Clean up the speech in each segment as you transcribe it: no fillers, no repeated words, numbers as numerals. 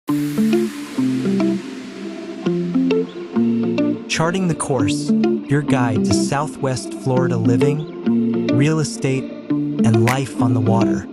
Charting the Course, your guide to Southwest Florida living, real estate, and life on the water.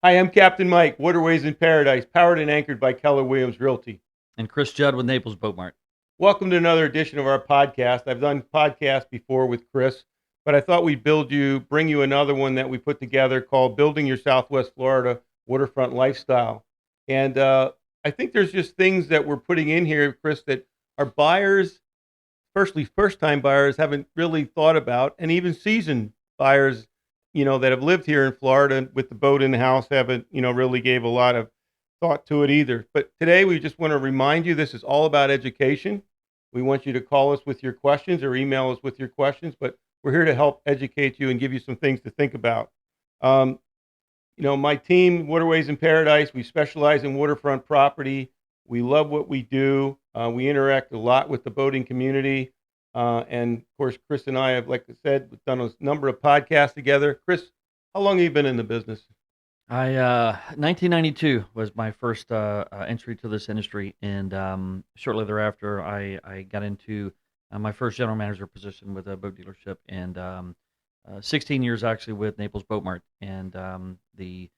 Hi, I'm Captain Mike, Waterways in Paradise, powered and anchored by Keller Williams Realty. And Chris Judd with Naples Boat Mart. Welcome to another edition of our podcast. I've done podcasts before with Chris, but I thought we'd bring you another one that we put together called Building Your Southwest Florida Waterfront Lifestyle. And I think there's just things that we're putting in here, Chris, that our buyers, first-time buyers, haven't really thought about, and even seasoned buyers, that have lived here in Florida with the boat in the house haven't, really gave a lot of thought to it either. But today we just want to remind you this is all about education. We want you to call us with your questions or email us with your questions, but we're here to help educate you and give you some things to think about. Um, my team, Waterways in Paradise, we specialize in waterfront property. We love what we do. We interact a lot with the boating community. And of course, Chris and I have, like I said, we've done a number of podcasts together. Chris, how long have you been in the business? 1992 was my first entry to this industry, and shortly thereafter, I got into my first general manager position with a boat dealership, and 16 years actually with Naples Boat Mart. And the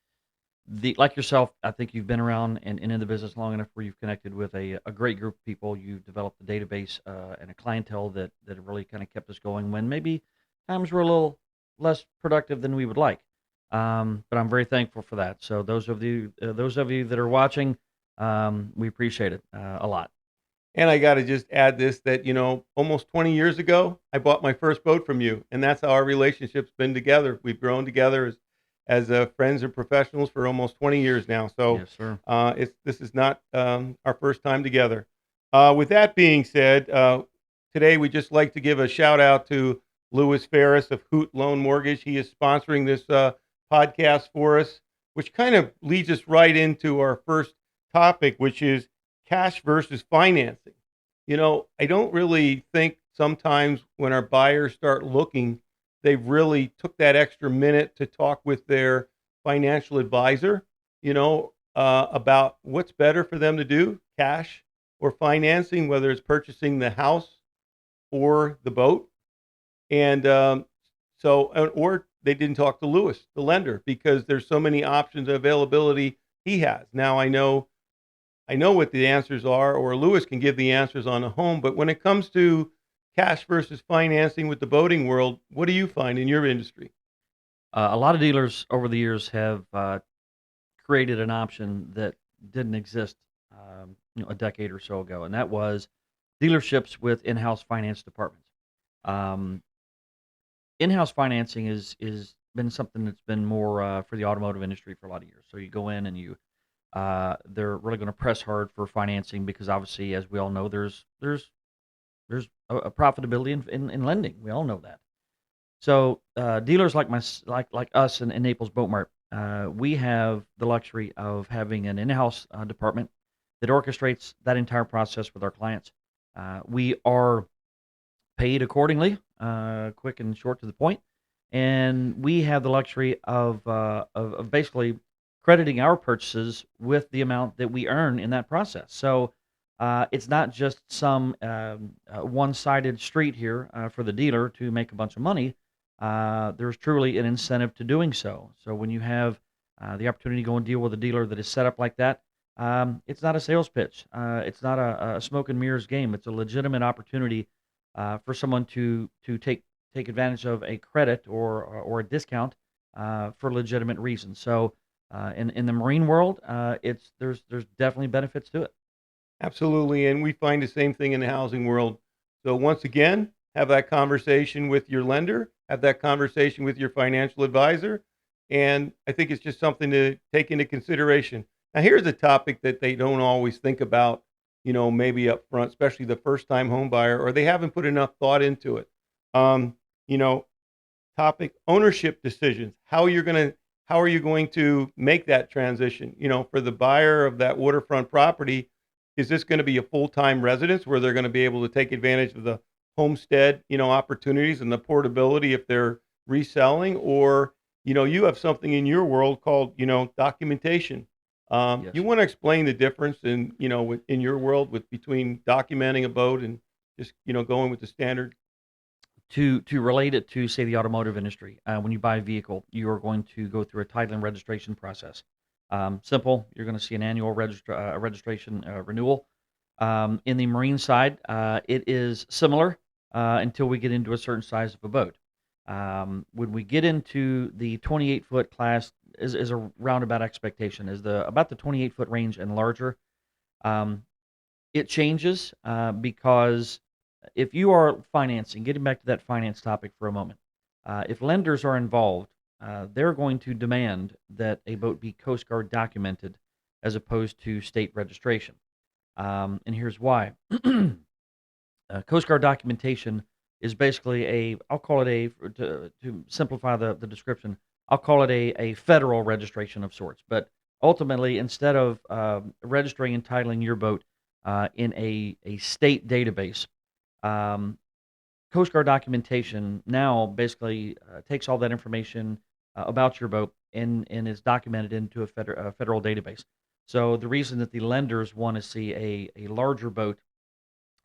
like yourself, I think you've been around and in the business long enough where you've connected with a great group of people. You've developed a database and a clientele that really kind of kept us going when maybe times were a little less productive than we would like. But I'm very thankful for that. So those of you that are watching, we appreciate it a lot. And I got to just add this that, almost 20 years ago, I bought my first boat from you. And that's how our relationship's been together. We've grown together as friends and professionals for almost 20 years now. So Yes, sir. this is not our first time together. With that being said, today we just like to give a shout out to Louis Ferris of Hoot Loan Mortgage. He is sponsoring this podcast for us, which kind of leads us right into our first topic, which is cash versus financing. I don't really think sometimes when our buyers start looking, they really took that extra minute to talk with their financial advisor, about what's better for them to do, cash or financing, whether it's purchasing the house or the boat. And or they didn't talk to Lewis, the lender, because there's so many options of availability he has. Now I know what the answers are, or Lewis can give the answers on a home, but when it comes to cash versus financing with the boating world, what do you find in your industry? A lot of dealers over the years have created an option that didn't exist, a decade or so ago, and that was dealerships with in-house finance departments. Um, In-house financing is been something that's been more for the automotive industry for a lot of years. So you go in and they're really going to press hard for financing because obviously, as we all know, there's a profitability in lending. We all know that. So dealers like us in Naples Boat Mart, we have the luxury of having an in-house department that orchestrates that entire process with our clients. We are paid accordingly, quick and short to the point, and we have the luxury of basically crediting our purchases with the amount that we earn in that process. So it's not just some one-sided street here for the dealer to make a bunch of money. There's truly an incentive to doing so. So when you have the opportunity to go and deal with a dealer that is set up like that, it's not a sales pitch. It's not a smoke and mirrors game. It's a legitimate opportunity for someone to take advantage of a credit or a discount for legitimate reasons. So in the marine world, there's definitely benefits to it. Absolutely. And we find the same thing in the housing world. So once again, have that conversation with your lender, have that conversation with your financial advisor. And I think it's just something to take into consideration. Now, here's a topic that they don't always think about, maybe up front, especially the first time home buyer, or they haven't put enough thought into it. Um, you know, Topic ownership decisions, how you're going to how are you going to make that transition? For the buyer of that waterfront property, is this going to be a full-time residence where they're going to be able to take advantage of the homestead, opportunities and the portability if they're reselling? Or, you have something in your world called, documentation. You Yes. want to explain the difference in your world between documenting a boat and just, going with the standard? To relate it to, say, the automotive industry, when you buy a vehicle, you are going to go through a title and registration process. Simple. You're going to see an annual registration renewal. In the marine side, it is similar until we get into a certain size of a boat. When we get into the 28-foot class, is a roundabout expectation, is about the 28-foot range and larger. Um, it changes because if you are financing, getting back to that finance topic for a moment, if lenders are involved, they're going to demand that a boat be Coast Guard documented as opposed to state registration. And here's why. Coast Guard documentation is basically I'll call it to simplify the description, I'll call it a federal registration of sorts. But ultimately, instead of registering and titling your boat in a state database, um, Coast Guard documentation now basically takes all that information about your boat and is documented into a federal database. So the reason that the lenders want to see a larger boat,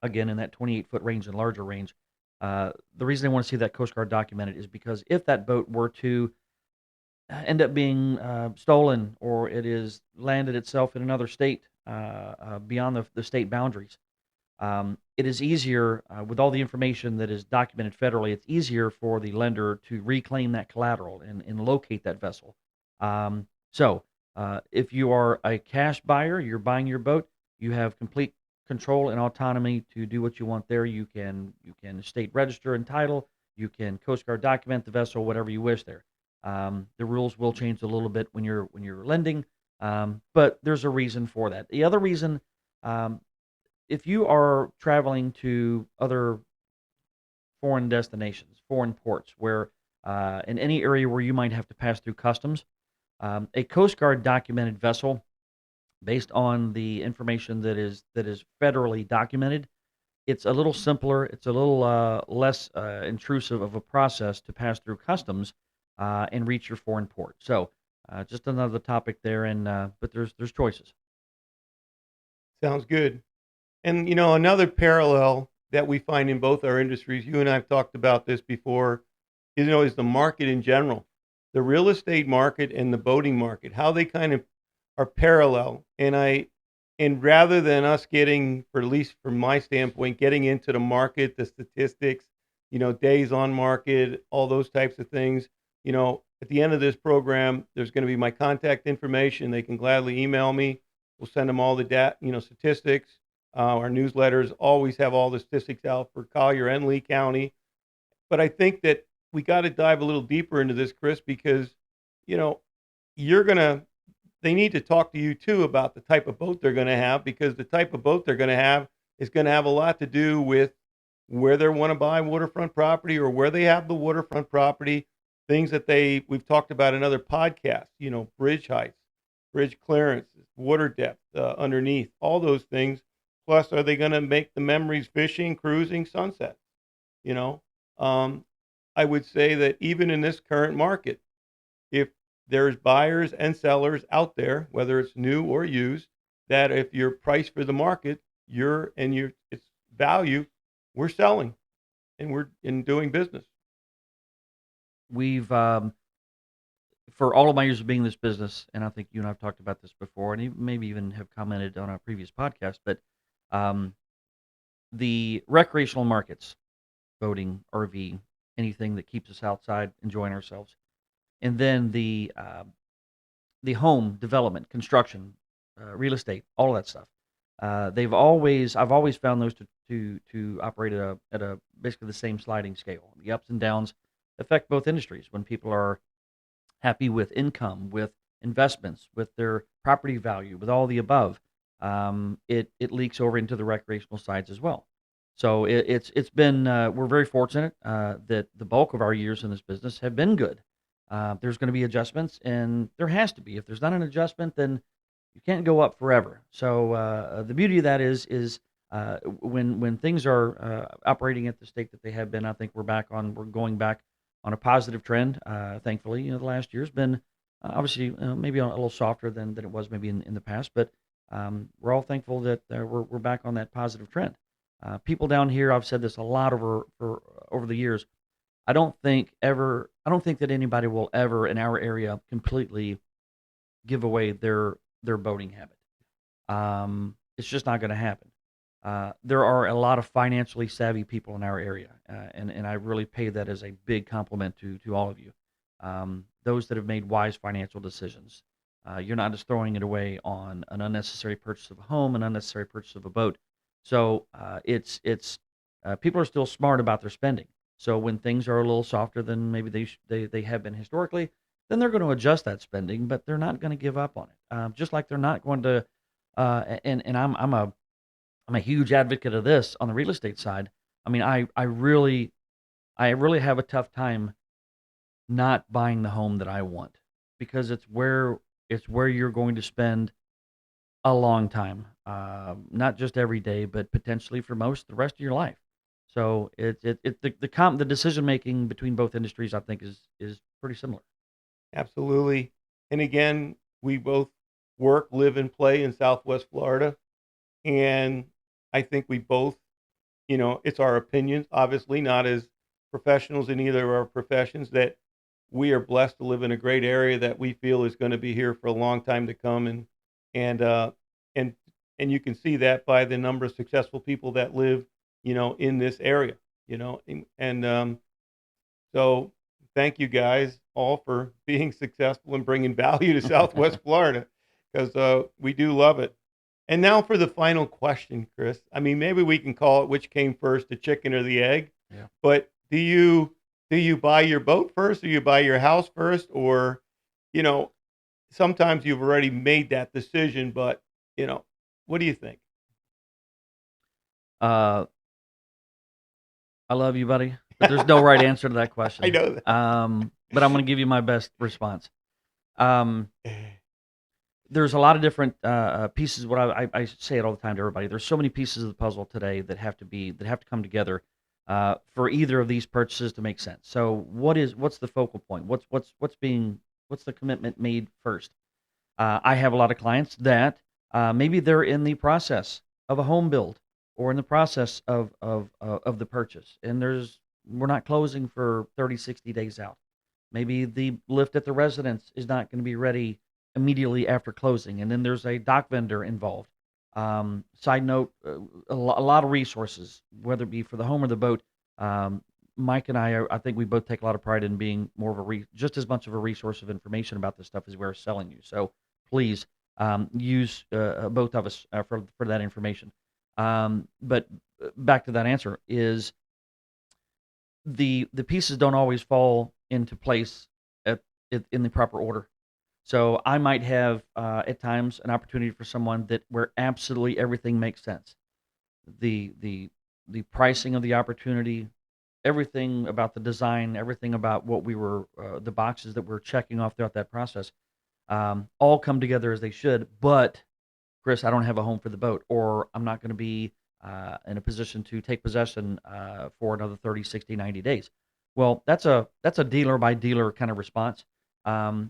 again in that 28-foot range and larger range, the reason they want to see that Coast Guard documented is because if that boat were to end up being stolen, or it is landed itself in another state beyond the state boundaries, it is easier with all the information that is documented federally. It's easier for the lender to reclaim that collateral and locate that vessel. If you are a cash buyer, you're buying your boat, you have complete control and autonomy to do what you want there. You can state register and title. You can Coast Guard document the vessel, whatever you wish there. The rules will change a little bit when you're lending, but there's a reason for that. The other reason, if you are traveling to other foreign destinations, foreign ports, where in any area where you might have to pass through customs, a Coast Guard documented vessel, based on the information that is federally documented, it's a little simpler. It's a little less intrusive of a process to pass through customs and reach your foreign port. So, just another topic there, and but there's choices. Sounds good. And another parallel that we find in both our industries, you and I have talked about this before, is the market in general, the real estate market and the boating market, how they kind of are parallel. And rather than us getting, or at least from my standpoint, getting into the market, the statistics, days on market, all those types of things, at the end of this program, there's going to be my contact information. They can gladly email me. We'll send them all the statistics. Our newsletters always have all the statistics out for Collier and Lee County. But I think that we got to dive a little deeper into this, Chris, because you know you're gonna. They need to talk to you too about the type of boat they're going to have, because the type of boat they're going to have is going to have a lot to do with where they want to buy waterfront property or where they have the waterfront property. Things that we've talked about in other podcasts. Bridge heights, bridge clearances, water depth underneath, all those things. Plus, are they going to make the memories fishing, cruising, sunset? You know, um, I would say that even in this current market, if there's buyers and sellers out there, whether it's new or used, that if you're priced for the market, it's value, we're selling and we're in doing business. We've For all of my years of being in this business, and I think you and I've talked about this before, and maybe even have commented on a previous podcast, but um, the recreational markets, boating, RV, anything that keeps us outside enjoying ourselves, and then the home development, construction, real estate, all of that stuff. I've always found those to operate at a basically the same sliding scale. The ups and downs affect both industries. When people are happy with income, with investments, with their property value, with all the above, it leaks over into the recreational sides as well. So it's been we're very fortunate that the bulk of our years in this business have been good. There's going to be adjustments, and there has to be. If there's not an adjustment, then you can't go up forever. So the beauty of that is when things are operating at the state that they have been, I think we're going back on a positive trend. Thankfully, the last year's been obviously maybe a little softer than it was maybe in the past, but we're all thankful that we're back on that positive trend. People down here, I've said this a lot over the years. I don't think that anybody will ever in our area completely give away their boating habit. It's just not going to happen. There are a lot of financially savvy people in our area, and I really pay that as a big compliment to all of you. Those that have made wise financial decisions. You're not just throwing it away on an unnecessary purchase of a home, an unnecessary purchase of a boat. So it's people are still smart about their spending. So when things are a little softer than maybe they have been historically, then they're going to adjust that spending, but they're not going to give up on it. Just like they're not going to. And I'm a huge advocate of this on the real estate side. I mean, I really have a tough time not buying the home that I want because it's where you're going to spend a long time, not just every day, but potentially for most the rest of your life. So the decision making between both industries, I think, is pretty similar. Absolutely. And again, we both work, live, and play in Southwest Florida. And I think we both, it's our opinions, obviously, not as professionals in either of our professions, that we are blessed to live in a great area that we feel is going to be here for a long time to come. And, and, and you can see that by the number of successful people that live, in this area, so thank you guys all for being successful and bringing value to Southwest Florida because we do love it. And now for the final question, Chris. I mean, maybe we can call it which came first, the chicken or the egg. Yeah. But do you buy your boat first, or you buy your house first, or you know, sometimes you've already made that decision, but what do you think? Uh, I love you, buddy, but there's no right answer to that I question. know that. But I'm going to give you my best response. Um, there's a lot of different pieces. What I say it all the time to everybody. There's so many pieces of the puzzle today that have to come together for either of these purchases to make sense. So what's the focal point? What's the commitment made first? I have a lot of clients that maybe they're in the process of a home build or in the process of the purchase, and we're not closing for 30, 60 days out. Maybe the lift at the residence is not going to be ready immediately after closing, and then there's a dock vendor involved. Side note, a lot of resources, whether it be for the home or the boat. Um, Mike and I think we both take a lot of pride in being more of just as much of a resource of information about this stuff as we're selling you. So please use both of us for that information. But back to that answer is the pieces don't always fall into place in the proper order. So I might have at times an opportunity for someone that where absolutely everything makes sense. The the the pricing of the opportunity, everything about the design, everything about what we were the boxes that we're checking off throughout that process, all come together as they should. But Chris, I don't have a home for the boat, or I'm not going to be in a position to take possession for another 30, 60, 90 days. Well, that's a dealer by dealer kind of response,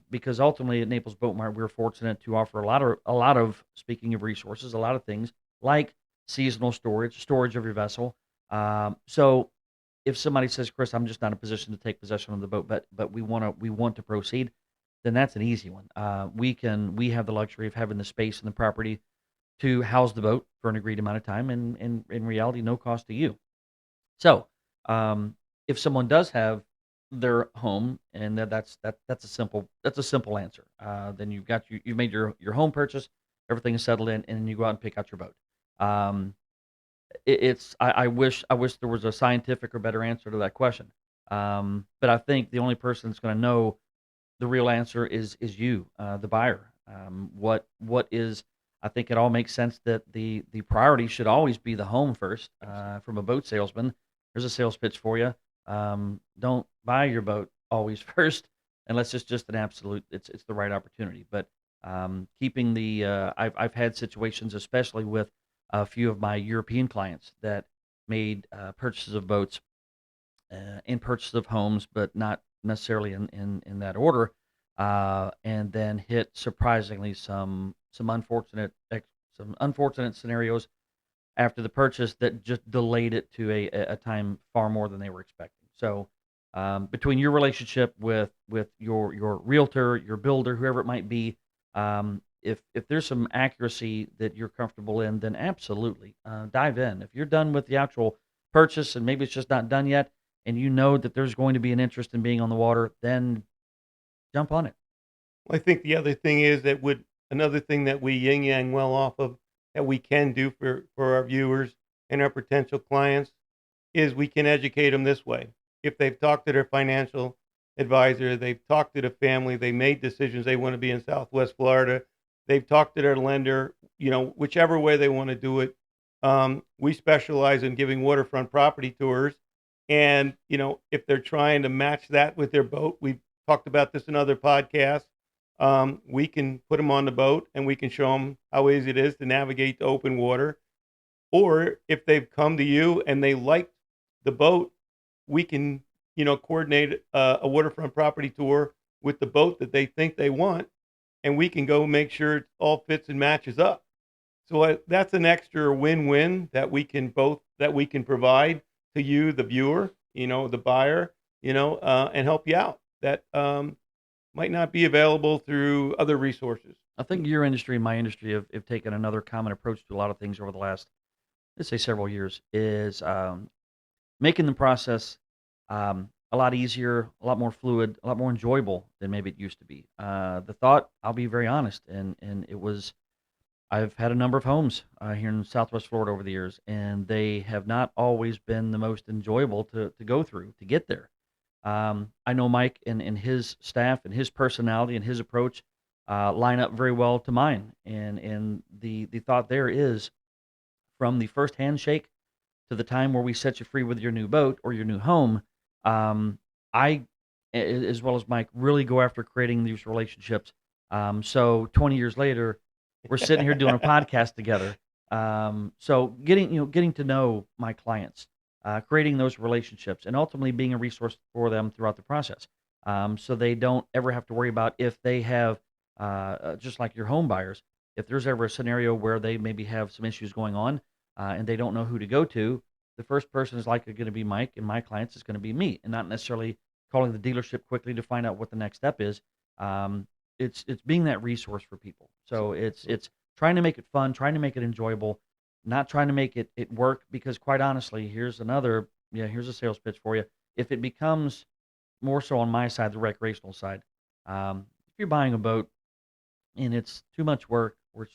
because ultimately at Naples Boat Mart, we're fortunate to offer a lot of speaking of resources, a lot of things like seasonal storage of your vessel. So if somebody says, Chris, I'm just not in a position to take possession of the boat, but we want to proceed, then that's an easy one. We have the luxury of having the space and the property to house the boat for an agreed amount of time, and in reality, no cost to you. So, if someone does have their home, and that's a simple answer. Then you've made your home purchase, everything is settled in, and you go out and pick out your boat. Um, I wish there was a scientific or better answer to that question. But I think the only person that's going to know the real answer is you, the buyer. What is? I think it all makes sense that the priority should always be the home first. From a boat salesman, there's a sales pitch for you. Don't buy your boat always first. unless it's just an absolute, it's the right opportunity. But keeping the, I've had situations, especially with a few of my European clients that made purchases of boats and purchase of homes, but not necessarily in that order, and then hit surprisingly some unfortunate scenarios after the purchase that just delayed it to a time far more than they were expecting. So between your relationship with your realtor, your builder, whoever it might be, if there's some accuracy that you're comfortable in, then absolutely dive in. If you're done with the actual purchase and maybe it's just not done yet, and you know that there's going to be an interest in being on the water, then jump on it. Well, I think the other thing is that would another thing that we yin yang well off of that we can do for our viewers and our potential clients is we can educate them this way. If they've talked to their financial advisor, they've talked to the family, they made decisions they want to be in Southwest Florida, they've talked to their lender, whichever way they want to do it. We specialize in giving waterfront property tours. And, if they're trying to match that with their boat, we've talked about this in other podcasts. We can put them on the boat and we can show them how easy it is to navigate the open water. Or if they've come to you and they like the boat, we can, coordinate a waterfront property tour with the boat that they think they want, and we can go make sure it all fits and matches up. So that's an extra win-win that we can provide to you, the viewer, the buyer, and help you out. That might not be available through other resources. I think your industry and my industry have taken another common approach to a lot of things over the last, let's say, several years, is making the process a lot easier, a lot more fluid, a lot more enjoyable than maybe it used to be. The thought, I'll be very honest, and it was, I've had a number of homes here in Southwest Florida over the years, and they have not always been the most enjoyable to go through to get there. I know Mike and his staff and his personality and his approach line up very well to mine. And the thought there is, from the first handshake to the time where we set you free with your new boat or your new home, I, as well as Mike, really go after creating these relationships. So 20 years later, we're sitting here doing a podcast together. So getting to know my clients, creating those relationships, and ultimately being a resource for them throughout the process. So they don't ever have to worry about if they have, just like your home buyers, if there's ever a scenario where they maybe have some issues going on and they don't know who to go to, the first person is likely going to be Mike, and my clients is going to be me, and not necessarily calling the dealership quickly to find out what the next step is. It's being that resource for people. So it's trying to make it fun, trying to make it enjoyable, not trying to make it work. Because quite honestly, here's a sales pitch for you. If it becomes more so on my side, the recreational side, if you're buying a boat and it's too much work, or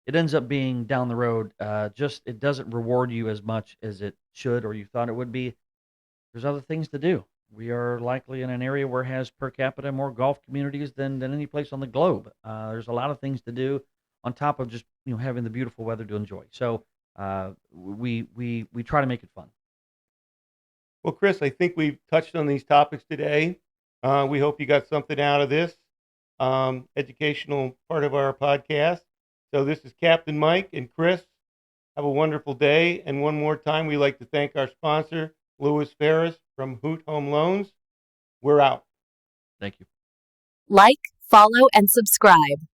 it ends up being down the road, just it doesn't reward you as much as it should or you thought it would be. There's other things to do. We are likely in an area where it has per capita more golf communities than any place on the globe. There's a lot of things to do on top of just having the beautiful weather to enjoy. So we try to make it fun. Well, Chris, I think we've touched on these topics today. We hope you got something out of this educational part of our podcast. So this is Captain Mike and Chris. Have a wonderful day. And one more time, we'd like to thank our sponsor, Lewis Ferris from Hoot Home Loans. We're out. Thank you. Like, follow, and subscribe.